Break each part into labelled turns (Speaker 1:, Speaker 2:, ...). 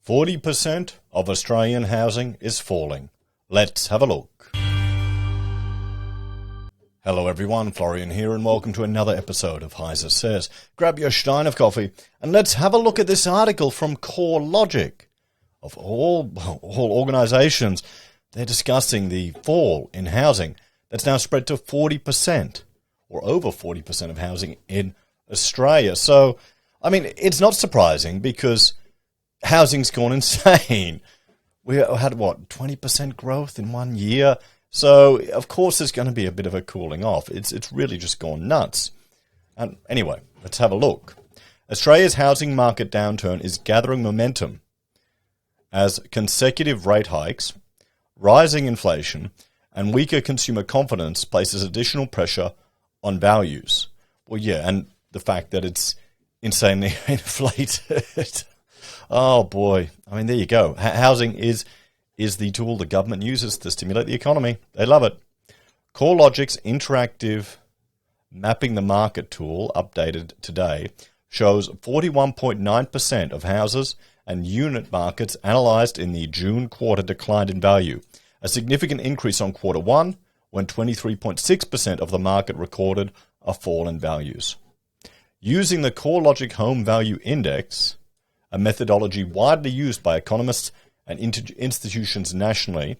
Speaker 1: 40% of Australian housing is falling. Let's have a look. Hello everyone, Florian here and welcome to another episode of HeiseSays. Grab your stein of coffee and let's have a look at this article from CoreLogic. Of all organisations, they're discussing the fall in housing that's now spread to 40% or over 40% of housing in Australia. So, I mean, it's not surprising because housing's gone insane. We had, 20% growth in 1 year? So, of course, there's going to be a bit of a cooling off. It's really just gone nuts. And anyway, let's have a look. Australia's housing market downturn is gathering momentum as consecutive rate hikes, rising inflation, and weaker consumer confidence places additional pressure on values. Well, yeah, and the fact that it's insanely inflated. Oh, boy. I mean, there you go. Housing is the tool the government uses to stimulate the economy. They love it. CoreLogic's interactive Mapping the Market tool, updated today, shows 41.9% of houses and unit markets analysed in the June quarter declined in value, a significant increase on quarter one, when 23.6% of the market recorded a fall in values. Using the CoreLogic Home Value Index, a methodology widely used by economists and institutions nationally,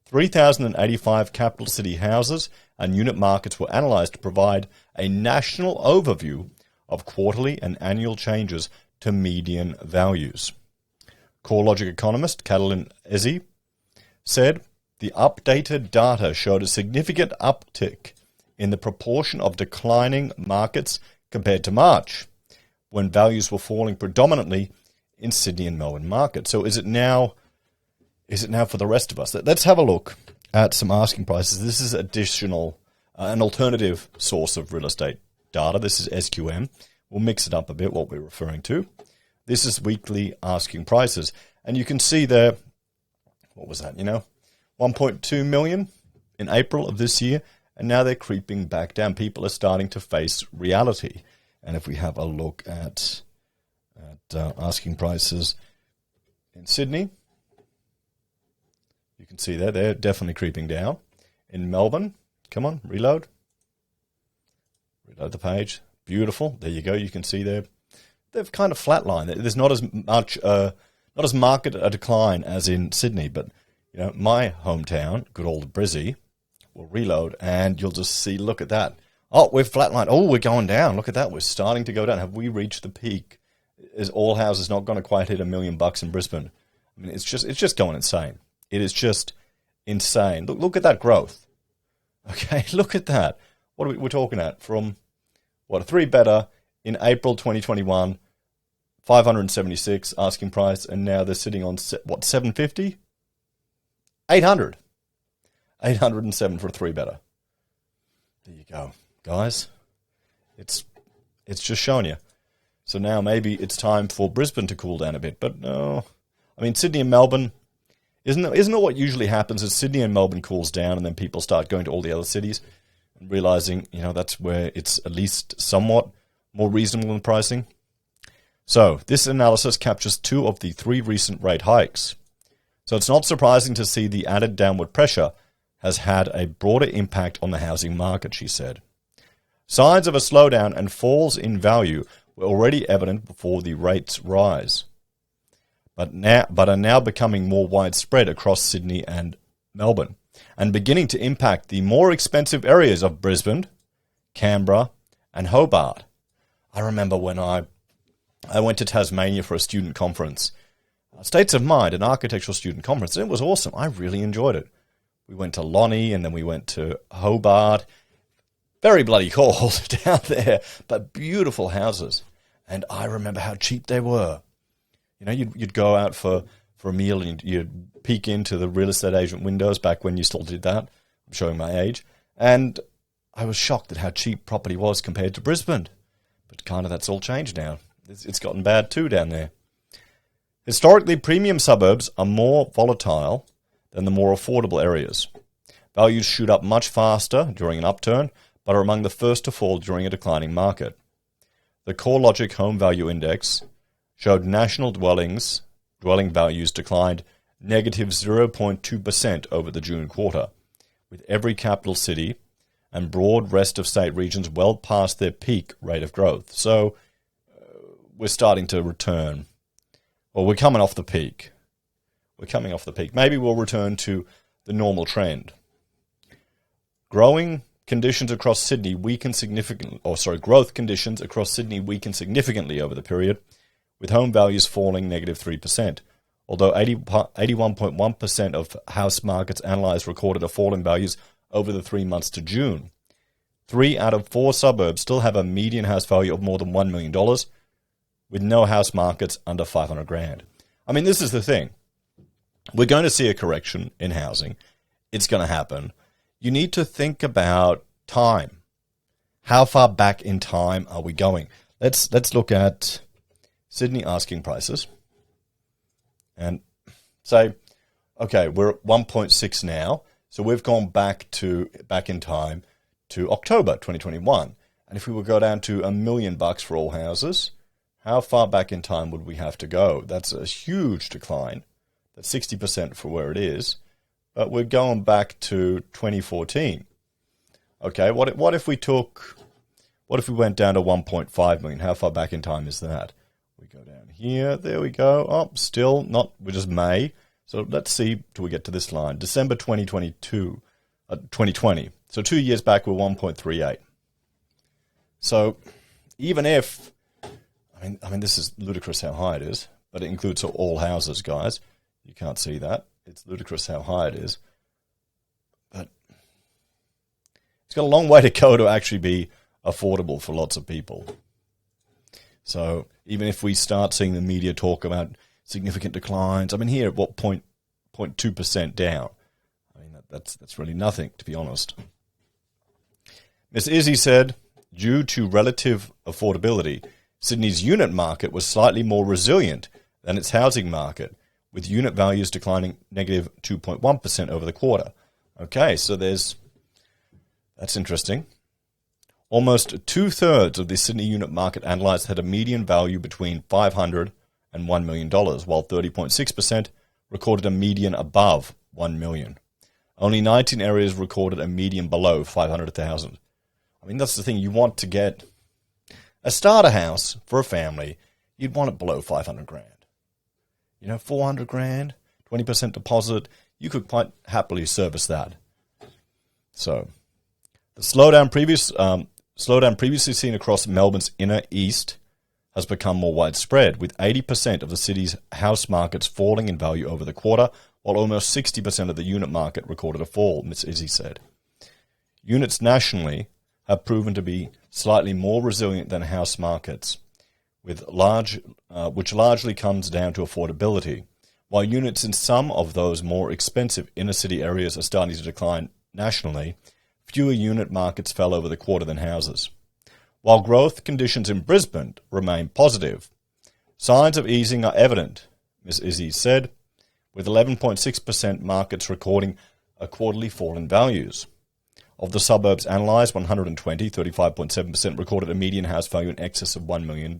Speaker 1: 3,085 capital city houses and unit markets were analysed to provide a national overview of quarterly and annual changes to median values. CoreLogic economist Catalin Ezzi said the updated data showed a significant uptick in the proportion of declining markets compared to March, when values were falling predominantly in Sydney and Melbourne markets. So is it now for the rest of us? Let's have a look at some asking prices. This is additional, an alternative source of real estate data. This is SQM. We'll mix it up a bit, what we're referring to. This is weekly asking prices. And you can see there, what was that, 1.2 million in April of this year. And now they're creeping back down. People are starting to face reality. And if we have a look at asking prices in Sydney, you can see there, they're definitely creeping down. In Melbourne, come on, reload. Reload the page. Beautiful. There you go. You can see there. They've kind of flatlined. There's not as much, not as marked a decline as in Sydney, but my hometown, good old Brizzy, will reload, and you'll just see. Look at that. Oh, we've flatlined. Oh, we're going down. Look at that. We're starting to go down. Have we reached the peak? Is all houses not going to quite hit $1 million in Brisbane? I mean, it's just going insane. It is just insane. Look at that growth. Okay, look at that. What are we're talking at? From a 3-bedder in April 2021. 576 asking price, and now they're sitting on, 750? 800. 807 for a 3-bedder. There you go, guys. It's just showing you. So now maybe it's time for Brisbane to cool down a bit, but no. I mean, Sydney and Melbourne, isn't it what usually happens is Sydney and Melbourne cools down and then people start going to all the other cities and realizing, that's where it's at least somewhat more reasonable in pricing. So, this analysis captures 2 of the 3 recent rate hikes. So it's not surprising to see the added downward pressure has had a broader impact on the housing market, she said. Signs of a slowdown and falls in value were already evident before the rates rise, but are now becoming more widespread across Sydney and Melbourne, and beginning to impact the more expensive areas of Brisbane, Canberra, and Hobart. I remember when I went to Tasmania for a student conference, States of Mind, an architectural student conference, and it was awesome. I really enjoyed it. We went to Lonnie, and then we went to Hobart. Very bloody cold down there, but beautiful houses. And I remember how cheap they were. You'd go out for a meal, and you'd peek into the real estate agent windows back when you still did that. I'm showing my age. And I was shocked at how cheap property was compared to Brisbane. But kind of that's all changed now. It's gotten bad too down there. Historically, premium suburbs are more volatile than the more affordable areas. Values shoot up much faster during an upturn, but are among the first to fall during a declining market. The CoreLogic Home Value Index showed national dwellings dwelling values declined negative 0.2% over the June quarter, with every capital city and broad rest of state regions well past their peak rate of growth. So we're starting to return. Well, we're coming off the peak. Maybe we'll return to the normal trend. Growth conditions across Sydney weakened significantly over the period, with home values falling negative 3%. Although 81.1% of house markets analysed recorded a fall in values over the 3 months to June. 3 out of 4 suburbs still have a median house value of more than $1 million, with no house markets under $500,000. I mean, this is the thing. We're going to see a correction in housing. It's going to happen. You need to think about time. How far back in time are we going? Let's look at Sydney asking prices and say, okay, we're at 1.6 now, so we've gone back in time to October 2021. And if we would go down to $1 million for all houses, how far back in time would we have to go? That's a huge decline. That's 60% for where it is. But we're going back to 2014. Okay, what if we went down to 1.5 million? How far back in time is that? We go down here. There we go. Oh, still not. We're just May. So let's see till we get to this line. December 2020. So 2 years back, we're 1.38. So even if, I mean, this is ludicrous how high it is, but it includes all houses, guys. You can't see that. It's ludicrous how high it is. But it's got a long way to go to actually be affordable for lots of people. So even if we start seeing the media talk about significant declines, I mean, here at what 0.2% down, I mean, that's really nothing, to be honest. Ms. Izzy said, due to relative affordability, Sydney's unit market was slightly more resilient than its housing market, with unit values declining negative 2.1% over the quarter. Okay, so that's interesting. Almost two-thirds of the Sydney unit market analysed had a median value between $500 and $1 million, while 30.6% recorded a median above $1 million. Only 19 areas recorded a median below $500,000. I mean, that's the thing. You want to get a starter house for a family. You'd want it below $500,000. You know, $400,000, 20% deposit. You could quite happily service that. So, the slowdown previously seen across Melbourne's inner east has become more widespread, with 80% of the city's house markets falling in value over the quarter, while almost 60% of the unit market recorded a fall, Ms. Izzy said. Units nationally have proven to be slightly more resilient than house markets, which largely comes down to affordability. While units in some of those more expensive inner city areas are starting to decline nationally, fewer unit markets fell over the quarter than houses. While growth conditions in Brisbane remain positive, signs of easing are evident, Ms. Izzy said, with 11.6% markets recording a quarterly fall in values. Of the suburbs analysed, 120, 35.7%, recorded a median house value in excess of $1 million,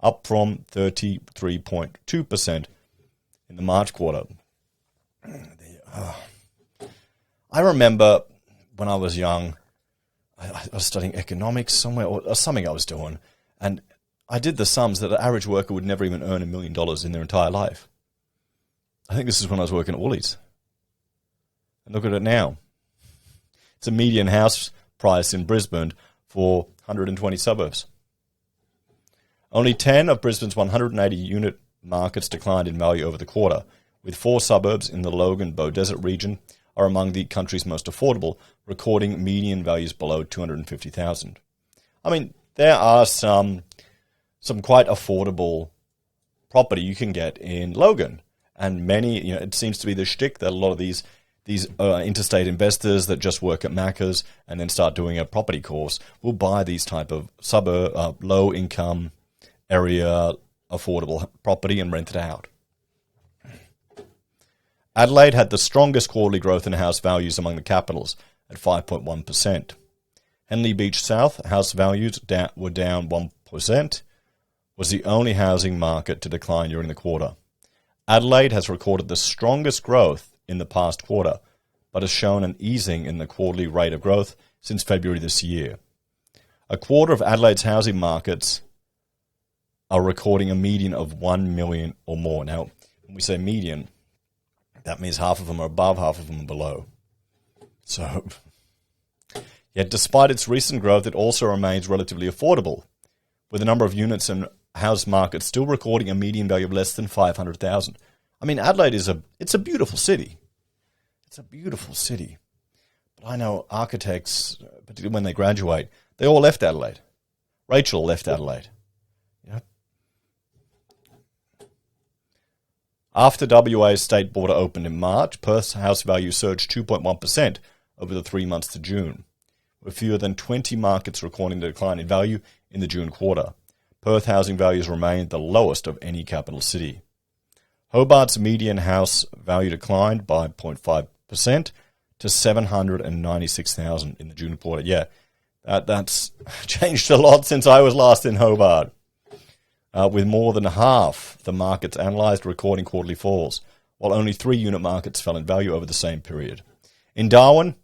Speaker 1: up from 33.2% in the March quarter. I remember when I was young, I was studying economics somewhere, or something I was doing, and I did the sums that an average worker would never even earn $1 million in their entire life. I think this is when I was working at Woolies. And look at it now. It's a median house price in Brisbane for 120 suburbs. Only 10 of Brisbane's 180 unit markets declined in value over the quarter, with 4 suburbs in the Logan-Bow Desert region are among the country's most affordable, recording median values below $250,000. I mean, there are some quite affordable property you can get in Logan, and many, it seems to be the shtick that a lot of these interstate investors that just work at Macca's and then start doing a property course will buy these type of suburb, low-income area affordable property and rent it out. Adelaide had the strongest quarterly growth in house values among the capitals at 5.1%. Henley Beach South house values were down 1%, was the only housing market to decline during the quarter. Adelaide has recorded the strongest growth in the past quarter, but has shown an easing in the quarterly rate of growth since February this year. A quarter of Adelaide's housing markets are recording a median of 1 million or more. Now, when we say median, that means half of them are above, half of them are below. So, yet despite its recent growth, it also remains relatively affordable, with a number of units and house markets still recording a median value of less than 500,000. I mean, Adelaide it's a beautiful city. It's a beautiful city. But I know architects, particularly when they graduate, they all left Adelaide. Rachel left Adelaide. You know? After WA's state border opened in March, Perth's house value surged 2.1% over the 3 months to June, with fewer than 20 markets recording a decline in value in the June quarter. Perth housing values remained the lowest of any capital city. Hobart's median house value declined by 0.5% to $796,000 in the June quarter. Yeah, that's changed a lot since I was last in Hobart, with more than half the markets analysed recording quarterly falls, while only 3 unit markets fell in value over the same period. In Darwin,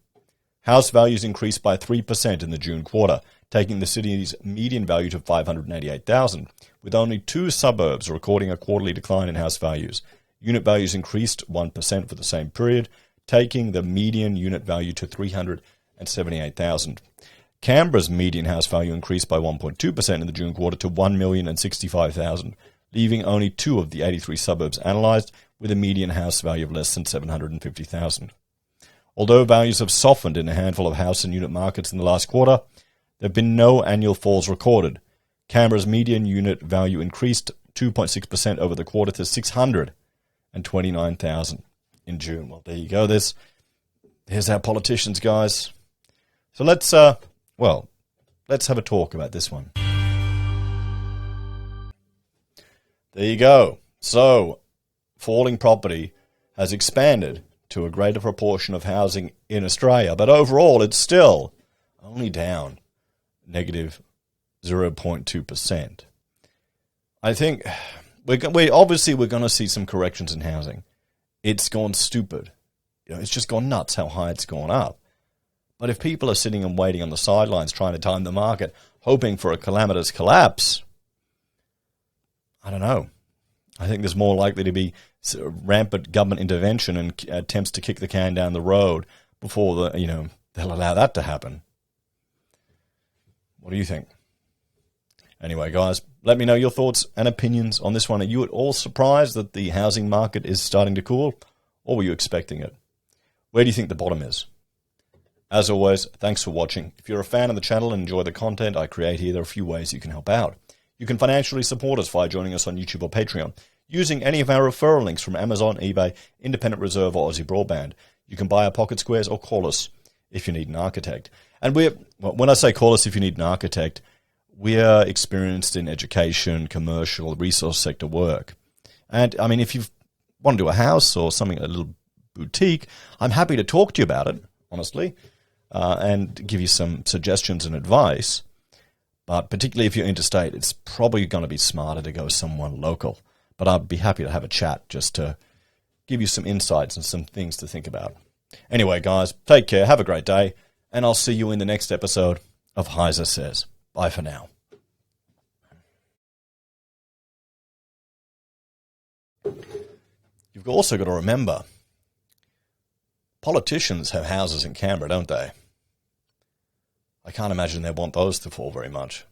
Speaker 1: house values increased by 3% in the June quarter, taking the city's median value to $588,000, with only 2 suburbs recording a quarterly decline in house values. Unit values increased 1% for the same period, taking the median unit value to $378,000. Canberra's median house value increased by 1.2% in the June quarter to $1,065,000, leaving only 2 of the 83 suburbs analysed with a median house value of less than $750,000. Although values have softened in a handful of house and unit markets in the last quarter, there have been no annual falls recorded. Canberra's median unit value increased 2.6% over the quarter to $629,000 in June. Well, there you go. There's our politicians, guys. So let's have a talk about this one. There you go. So, falling property has expanded to a greater proportion of housing in Australia, but overall it's still only down negative 0.2%. I think we're going to see some corrections in housing. It's gone stupid. It's just gone nuts how high it's gone up. But if people are sitting and waiting on the sidelines trying to time the market, hoping for a calamitous collapse, I don't know. I think there's more likely to be rampant government intervention and attempts to kick the can down the road before they'll allow that to happen. What do you think? Anyway, guys, let me know your thoughts and opinions on this one. Are you at all surprised that the housing market is starting to cool, or were you expecting it? Where do you think the bottom is? As always, thanks for watching. If you're a fan of the channel and enjoy the content I create here, there are a few ways you can help out. You can financially support us by joining us on YouTube or Patreon, using any of our referral links from Amazon, eBay, Independent Reserve, or AussieBroadband. You can buy our pocket squares or call us if you need an architect. And when I say call us if you need an architect, we are experienced in education, commercial, resource sector work. And, I mean, if you want to do a house or something, a little boutique, I'm happy to talk to you about it, honestly, and give you some suggestions and advice. But particularly if you're interstate, it's probably going to be smarter to go someone local. But I'd be happy to have a chat just to give you some insights and some things to think about. Anyway, guys, take care, have a great day, and I'll see you in the next episode of HeiseSays. Bye for now. You've also got to remember, politicians have houses in Canberra, don't they? I can't imagine they want those to fall very much.